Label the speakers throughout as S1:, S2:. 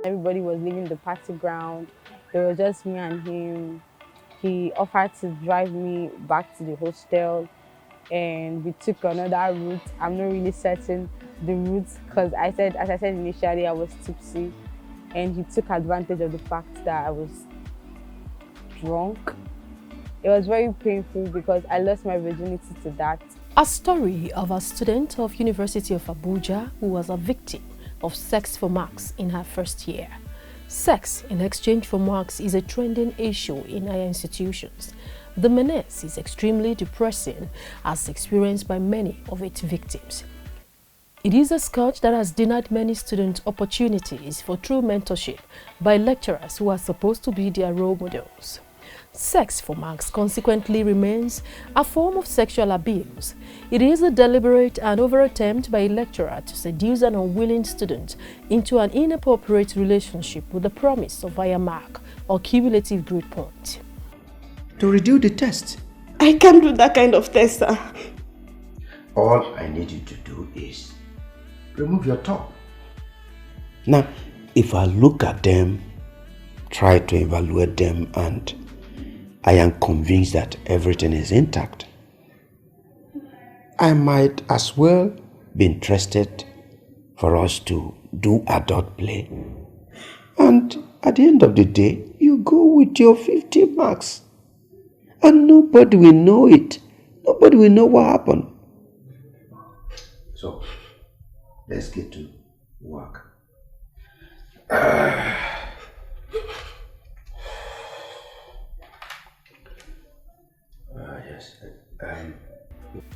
S1: Everybody was leaving the party ground. There was just me and him. He offered to drive me back to the hostel, and we took another route. I'm not really certain the route because as I said initially, I was tipsy, and he took advantage of the fact that I was drunk. It was very painful because I lost my virginity to that.
S2: A story of a student of University of Abuja who was a victim of sex for marks in her first year. Sex in exchange for marks is a trending issue in higher institutions. The menace is extremely depressing as experienced by many of its victims. It is a scourge that has denied many students opportunities for true mentorship by lecturers who are supposed to be their role models. Sex for marks consequently remains a form of sexual abuse. It is a deliberate and overt attempt by a lecturer to seduce an unwilling student into an inappropriate relationship with the promise of higher mark or cumulative grade point.
S3: To redo the test.
S4: I can't do that kind of test, sir.
S3: All I need you to do is remove your top. Now, if I look at them, try to evaluate them, and I am convinced that everything is intact, I might as well be interested for us to do adult play. And at the end of the day, you go with your 50 marks. And nobody will know it. Nobody will know what happened. So, let's get to work. Yes.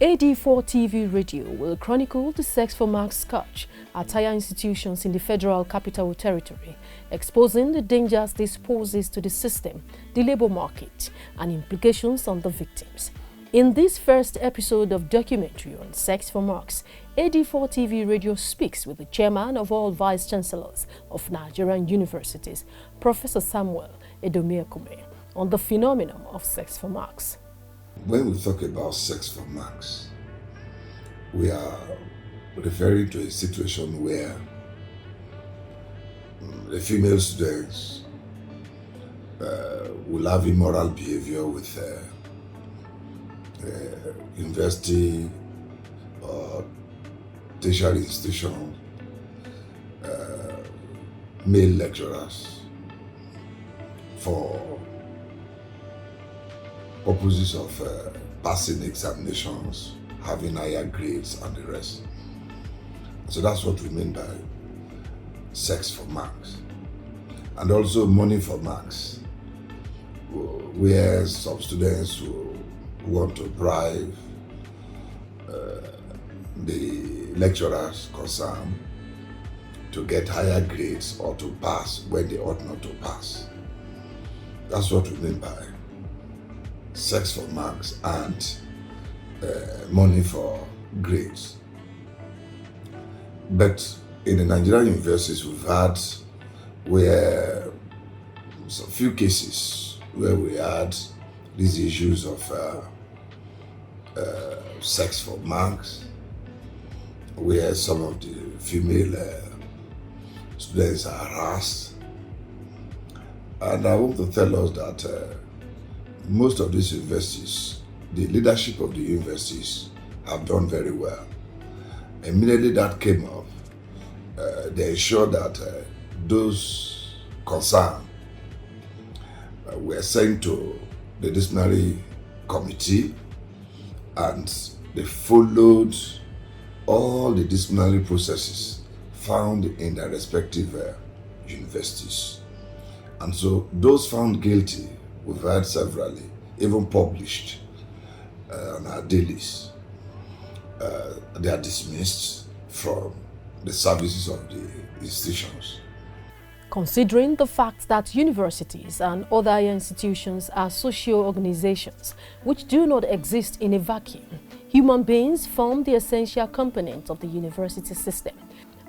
S2: AD4 TV Radio will chronicle the sex for marks scourge at higher institutions in the Federal Capital Territory, exposing the dangers this poses to the system, the labor market, and implications on the victims. In this first episode of documentary on sex for marks, AD4 TV Radio speaks with the chairman of all vice-chancellors of Nigerian universities, Professor Samuel Edomiekume, on the phenomenon of sex for marks.
S5: When we talk about sex for marks, we are referring to a situation where the female students will have immoral behavior with university or tertiary institution male lecturers for purposes of passing examinations, having higher grades and the rest. So that's what we mean by sex for marks. And also money for marks, where some students who want to bribe the lecturers concerned to get higher grades or to pass when they ought not to pass. That's what we mean by sex for marks and money for grades. But in the Nigerian universities, we've had some few cases where we had these issues of sex for marks, where some of the female students are harassed. And I want to tell us that most of these universities, the leadership of the universities have done very well. Immediately that came up, they ensured that those concerned were sent to the disciplinary committee, and they followed all the disciplinary processes found in their respective universities. And so those found guilty, we've had severally, even published on our dailies. They are dismissed from the services of the institutions.
S2: Considering the fact that universities and other higher institutions are social organizations which do not exist in a vacuum, human beings form the essential component of the university system.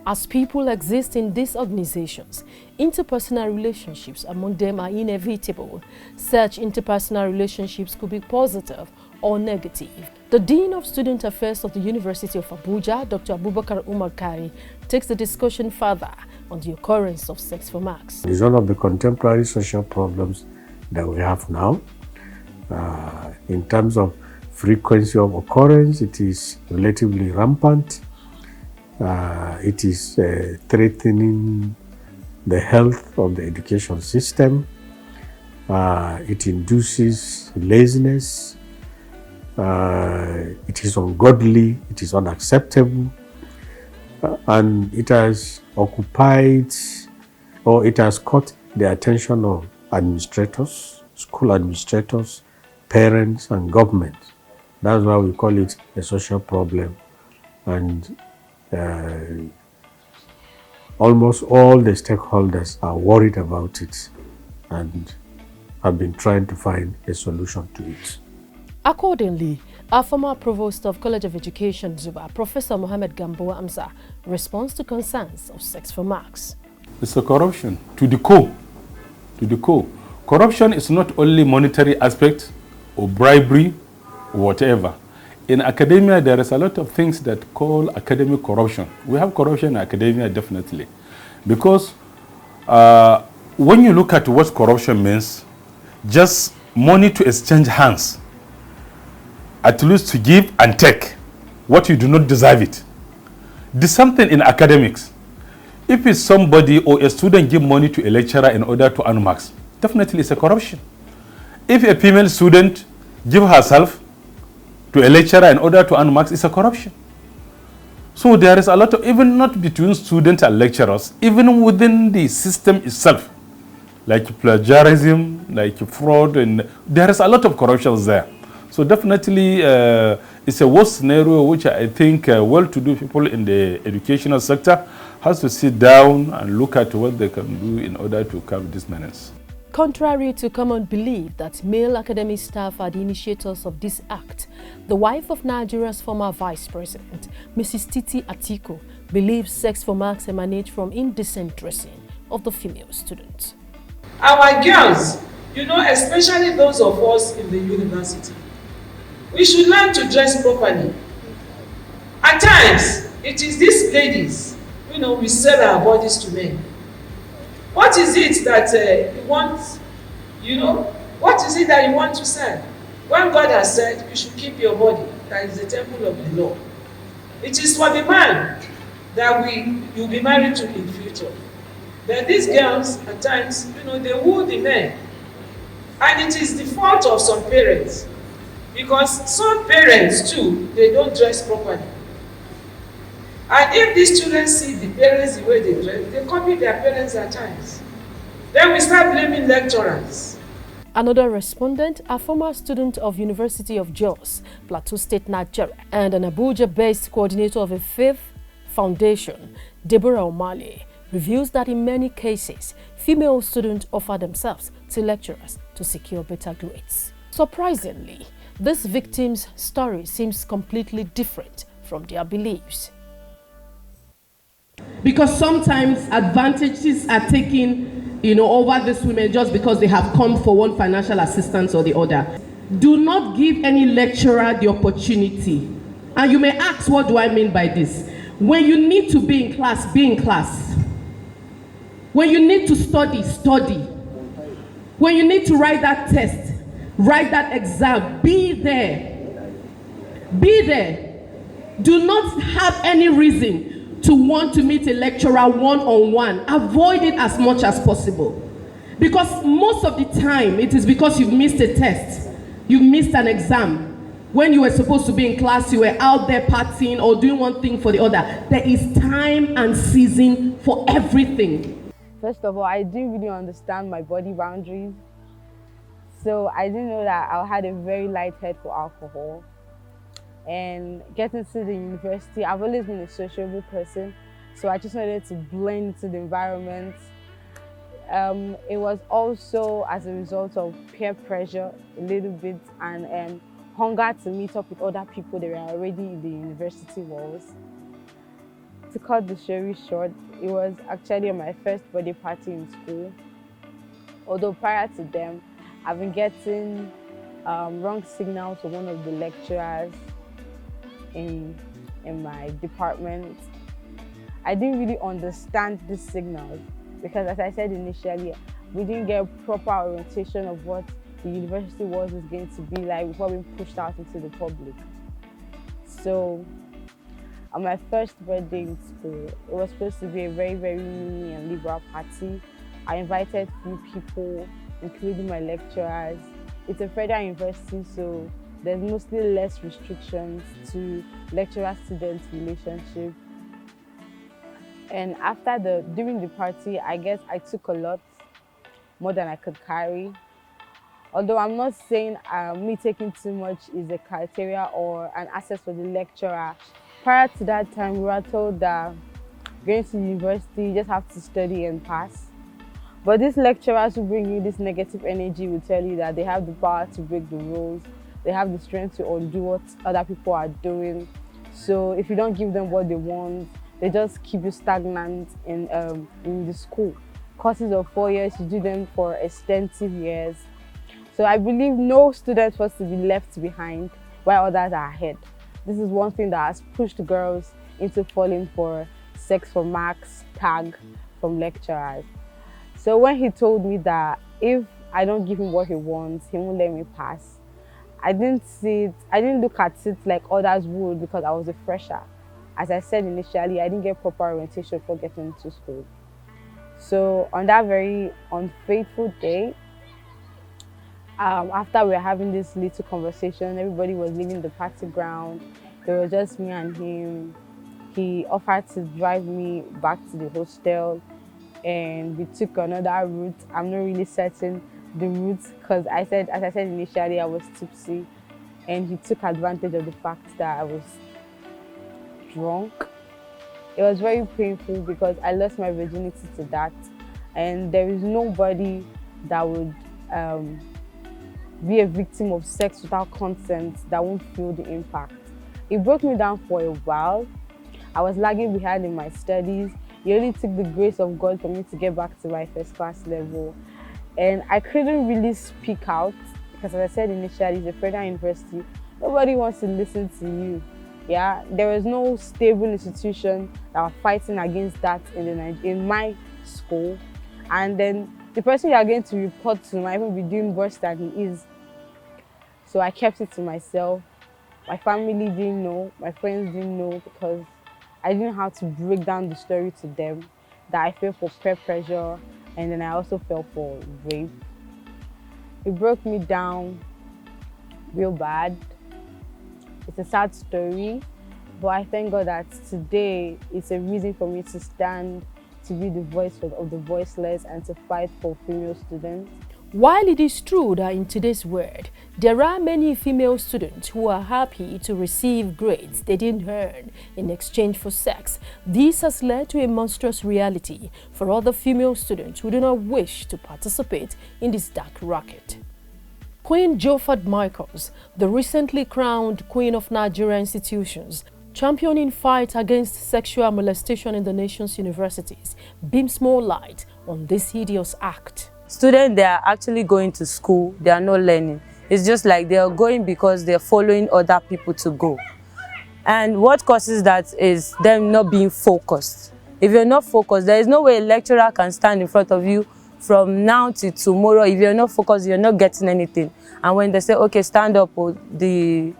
S2: As people exist in these organizations, interpersonal relationships among them are inevitable. Such interpersonal relationships could be positive or negative. The Dean of Student Affairs of the University of Abuja, Dr. Abubakar Umar Kari, takes the discussion further on the occurrence of sex for marks.
S6: It's one of the contemporary social problems that we have now. In terms of frequency of occurrence, it is relatively rampant. It is threatening the health of the education system. It induces laziness. It is ungodly. It is unacceptable. And it has occupied, or it has caught the attention of administrators, school administrators, parents, and government. That's why we call it a social problem. And almost all the stakeholders are worried about it and have been trying to find a solution to it.
S2: Accordingly, our former Provost of College of Education, Zuba, Professor Mohammed Gambo Amza, responds to concerns of sex for marks.
S7: It's a corruption to the core. To the core. Corruption is not only monetary aspect or bribery or whatever. In academia, there is a lot of things that call academic corruption. We have corruption in academia, definitely. Because when you look at what corruption means, just money to exchange hands, at least to give and take what you do not deserve it. There's something in academics. If it's somebody or a student give money to a lecturer in order to earn marks, definitely it's a corruption. If a female student give herself to a lecturer in order to earn marks, it's a corruption. So there is a lot of, even not between students and lecturers, even within the system itself, like plagiarism, like fraud, and there is a lot of corruptions there. So definitely it's a worse scenario which I think well-to-do people in the educational sector has to sit down and look at what they can do in order to curb this menace.
S2: Contrary to common belief that male academic staff are the initiators of this act, the wife of Nigeria's former vice president, Mrs. Titi Atiku, believes sex for marks emanate from indecent dressing of the female students.
S8: Our girls, especially those of us in the university, we should learn to dress properly. At times, it is these ladies, we sell our bodies to men. What is it that you want, what is it that you want to sell? When God has said you should keep your body, that is the temple of the Lord. It is for the man that you'll be married to in future. But these girls, at times, they woo the men. And it is the fault of some parents. Because some parents too, they don't dress properly. And if these children see the parents the way they dress, they copy their parents at times. Then we start blaming lecturers.
S2: Another respondent, a former student of University of Jos, Plateau State, Nigeria, and an Abuja-based coordinator of a faith foundation, Deborah Omale, reveals that in many cases, female students offer themselves to lecturers to secure better grades. Surprisingly, this victim's story seems completely different from their beliefs.
S9: Because sometimes advantages are taken, over these women just because they have come for one financial assistance or the other. Do not give any lecturer the opportunity. And you may ask, what do I mean by this? When you need to be in class, be in class. When you need to study, study. When you need to write that test, write that exam, be there. Be there. Do not have any reason to want to meet a lecturer one-on-one. Avoid it as much as possible. Because most of the time, it is because you've missed a test. You missed an exam. When you were supposed to be in class, you were out there partying or doing one thing for the other. There is time and season for everything.
S1: First of all, I didn't really understand my body boundaries. So I didn't know that I had a very light head for alcohol. And getting to the university, I've always been a sociable person. So I just wanted to blend into the environment. It was also as a result of peer pressure a little bit and hunger to meet up with other people that were already in the university walls. To cut the story short, it was actually my first birthday party in school. Although prior to them, I've been getting wrong signals from one of the lecturers in my department. I didn't really understand the signals because, as I said initially, we didn't get proper orientation of what the university was going to be like before being pushed out into the public. So on my first birthday in school, it was supposed to be a very, very mini and liberal party. I invited few people, including my lecturers. It's a federal university, so there's mostly less restrictions to lecturer-student relationship. And during the party, I guess I took a lot, more than I could carry. Although I'm not saying me taking too much is a criteria or an access for the lecturer. Prior to that time, we were told that going to university, you just have to study and pass. But these lecturers who bring you this negative energy will tell you that they have the power to break the rules. They have the strength to undo what other people are doing. So if you don't give them what they want, they just keep you stagnant in the school. Courses of 4 years, you do them for extensive years. So I believe no student wants to be left behind while others are ahead. This is one thing that has pushed girls into falling for sex for marks tag from lecturers. So when he told me that if I don't give him what he wants, he won't let me pass, I didn't look at it like others would because I was a fresher. As I said initially, I didn't get proper orientation for getting into school. So on that very unfaithful day, after we were having this little conversation, everybody was leaving the party ground. It was just me and him. He offered to drive me back to the hostel, and we took another route. I'm not really certain the route because as I said initially, I was tipsy, and he took advantage of the fact that I was drunk. It was very painful because I lost my virginity to that, and there is nobody that would be a victim of sex without consent that won't feel the impact. It broke me down for a while. I was lagging behind in my studies. It only took the grace of God for me to get back to my first class level. And I couldn't really speak out because, as I said initially, it's a federal university. Nobody wants to listen to you. Yeah, there was no stable institution that was fighting against that in my school. And then the person you are going to report to might even be doing worse than he is. So I kept it to myself. My family didn't know, my friends didn't know because I didn't have to break down the story to them that I fell for peer pressure and then I also fell for rape. It broke me down real bad. It's a sad story, but I thank God that today it's a reason for me to stand, to be the voice of the voiceless and to fight for female students.
S2: While it is true that in today's world, there are many female students who are happy to receive grades they didn't earn in exchange for sex, this has led to a monstrous reality for other female students who do not wish to participate in this dark racket. Queen Jofad Michaels, the recently crowned Queen of Tertiary Institutions, championing fight against sexual molestation in the nation's universities, beams more light on this hideous act.
S10: Students, they are actually going to school, they are not learning. It's just like they are going because they are following other people to go. And what causes that is them not being focused. If you're not focused, there is no way a lecturer can stand in front of you from now to tomorrow. If you're not focused, you're not getting anything. And when they say, okay, stand up, today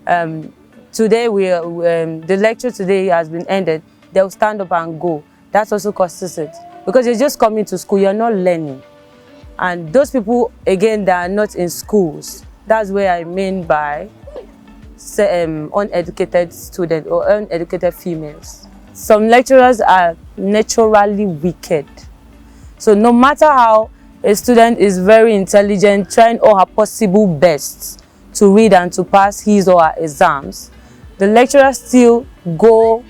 S10: the lecture today has been ended, they'll stand up and go. That also causes it. Because you're just coming to school, you're not learning. And those people, again, that are not in schools, that's where I mean by uneducated students or uneducated females. Some lecturers are naturally wicked. So no matter how a student is very intelligent, trying all her possible best to read and to pass his or her exams, the lecturers still go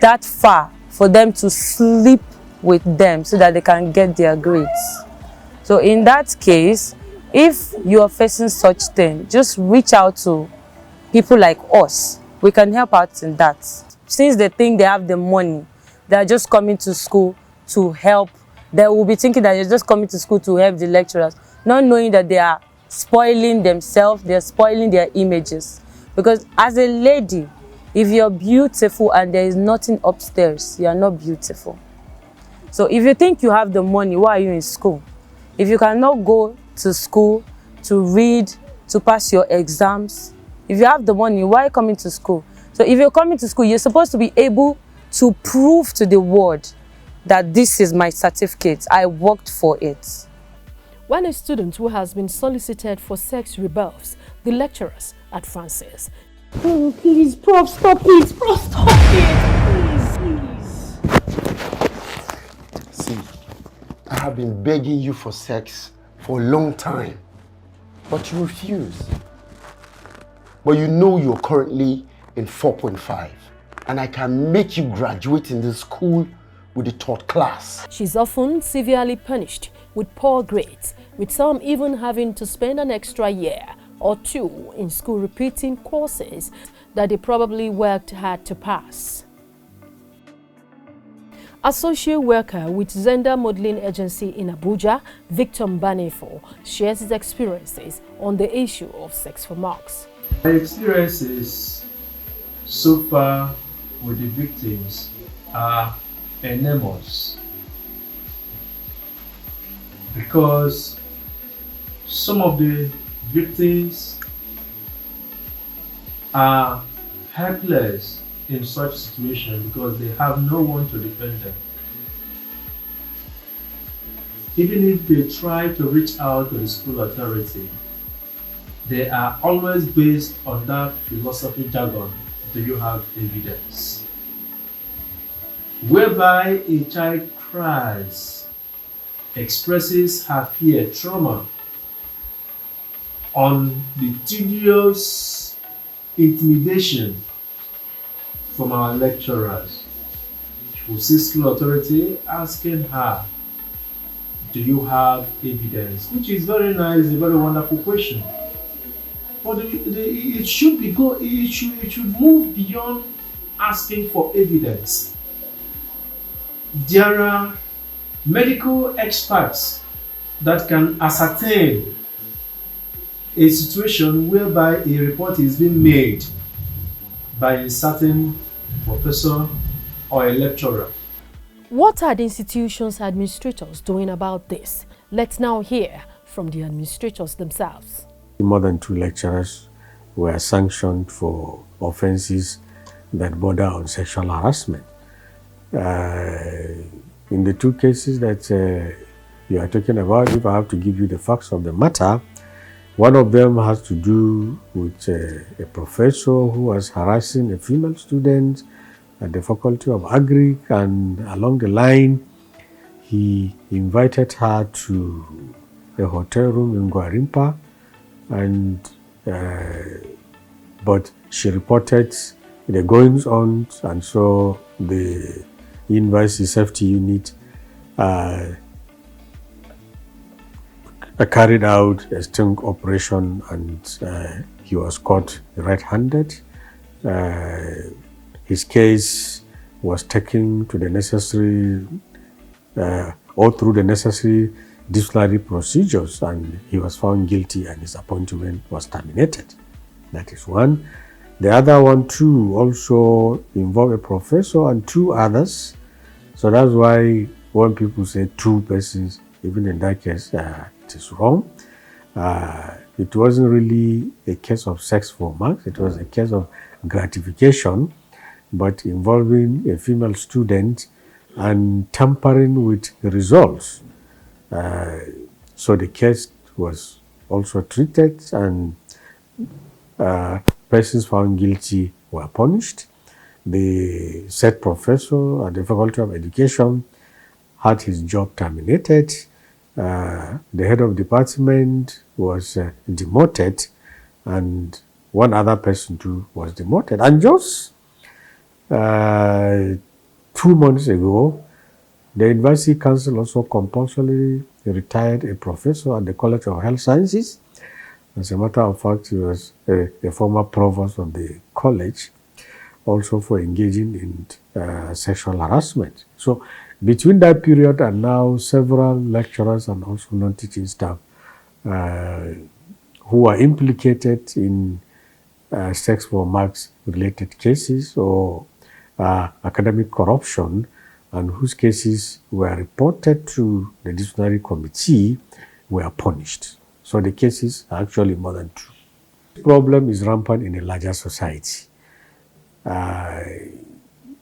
S10: that far for them to sleep with them so that they can get their grades. So in that case, if you are facing such thing, just reach out to people like us. We can help out in that. Since they think they have the money, they are just coming to school to help. They will be thinking that you're just coming to school to help the lecturers, not knowing that they are spoiling themselves, they are spoiling their images. Because as a lady, If you're beautiful and there is nothing upstairs, you are not beautiful. So if you think you have the money, why are you in school? If you cannot go to school to read, to pass your exams, if you have the money, why are you coming to school? So if you're coming to school, you're supposed to be able to prove to the world that this is my certificate, I worked for it.
S2: When a student who has been solicited for sex rebuffs the lecturers at Francis.
S4: Oh, please, Prof, stop it. Prof, stop it. Please.
S11: See, I have been begging you for sex for a long time, but you refuse. But you know you're currently in 4.5, and I can make you graduate in this school with the third class.
S2: She's often severely punished with poor grades, with some even having to spend an extra year or two in school repeating courses that they probably worked hard to pass. A social worker with Zenda Modeling Agency in Abuja, Victor Mbanefo, shares his experiences on the issue of sex for marks.
S12: My experiences so far with the victims are enormous, because some of the victims are helpless in such situation because they have no one to defend them. Even if they try to reach out to the school authority, they are always based on that philosophy jargon, do you have evidence? Whereby a child cries, expresses her fear, trauma, on the tedious intimidation from our lecturers. She will see school authority asking her, do you have evidence? Which is very nice, a very wonderful question. But it should move beyond asking for evidence. There are medical experts that can ascertain a situation whereby a report is being made by a certain professor or a lecturer.
S2: What are the institution's administrators doing about this? Let's now hear from the administrators themselves.
S6: More than 2 lecturers were sanctioned for offenses that border on sexual harassment. In the 2 cases that you are talking about, if I have to give you the facts of the matter, one of them has to do with a professor who was harassing a female student at the Faculty of Agri, and along the line, he invited her to a hotel room in Gwarimpa, and but she reported the goings on, and so the university safety unit carried out a sting operation, and he was caught red-handed. His case was taken to the necessary, or through the necessary disciplinary procedures, and he was found guilty and his appointment was terminated. That is one. The other one too also involved a professor and 2 others. So that's why when people say 2 persons, even in that case, it is wrong. It wasn't really a case of sex for marks, it was a case of gratification, but involving a female student and tampering with the results. So the case was also treated, and persons found guilty were punished. The said professor at the Faculty of Education had his job terminated. The head of department was demoted, and 1 other person too was demoted. And just 2 months ago, the University Council also compulsorily retired a professor at the College of Health Sciences. As a matter of fact, he was a former provost of the college, also for engaging in sexual harassment. So between that period and now, several lecturers and also non-teaching staff who are implicated in sex for marks related cases or academic corruption, and whose cases were reported to the disciplinary committee were punished. So the cases are actually more than 2. The problem is rampant in a larger society.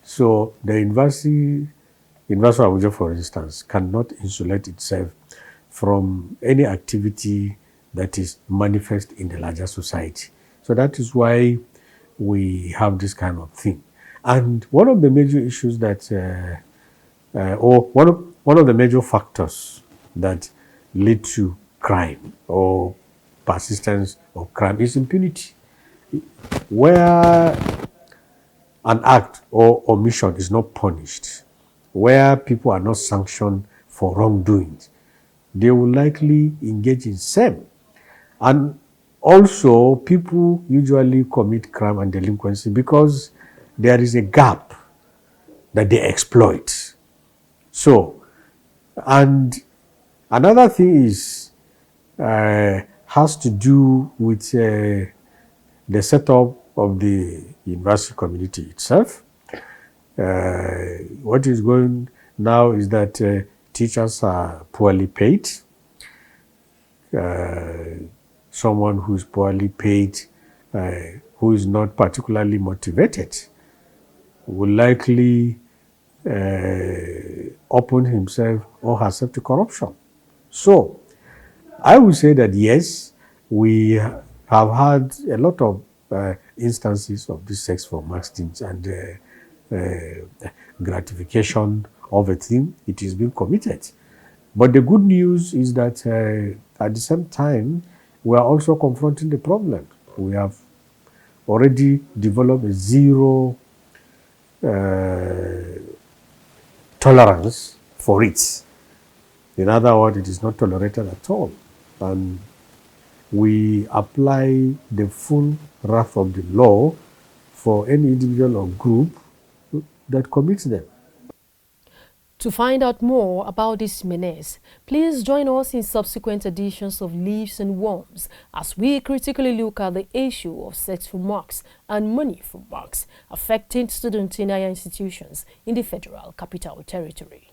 S6: So the University of Abuja, for instance, cannot insulate itself from any activity that is manifest in the larger society. So that is why we have this kind of thing. And one of the major issues that, or one of the major factors that lead to crime or persistence of crime is impunity. Where an act or omission is not punished, where people are not sanctioned for wrongdoings, they will likely engage in same. And also, people usually commit crime and delinquency because there is a gap that they exploit. So, and another thing is, has to do with the setup of the university community itself. What is going now is that teachers are poorly paid. Someone who is poorly paid, who is not particularly motivated, will likely open himself or herself to corruption. So, I would say that yes, we have had a lot of instances of this sex for marks things and gratification of a thing. It is being committed. But the good news is that at the same time, we are also confronting the problem. We have already developed a zero tolerance for it. In other words, it is not tolerated at all. And we apply the full wrath of the law for any individual or group that commits them.
S2: To find out more about this menace, please join us in subsequent editions of Leaves and Worms as we critically look at the issue of sex for marks and money for marks affecting students in higher institutions in the Federal Capital Territory.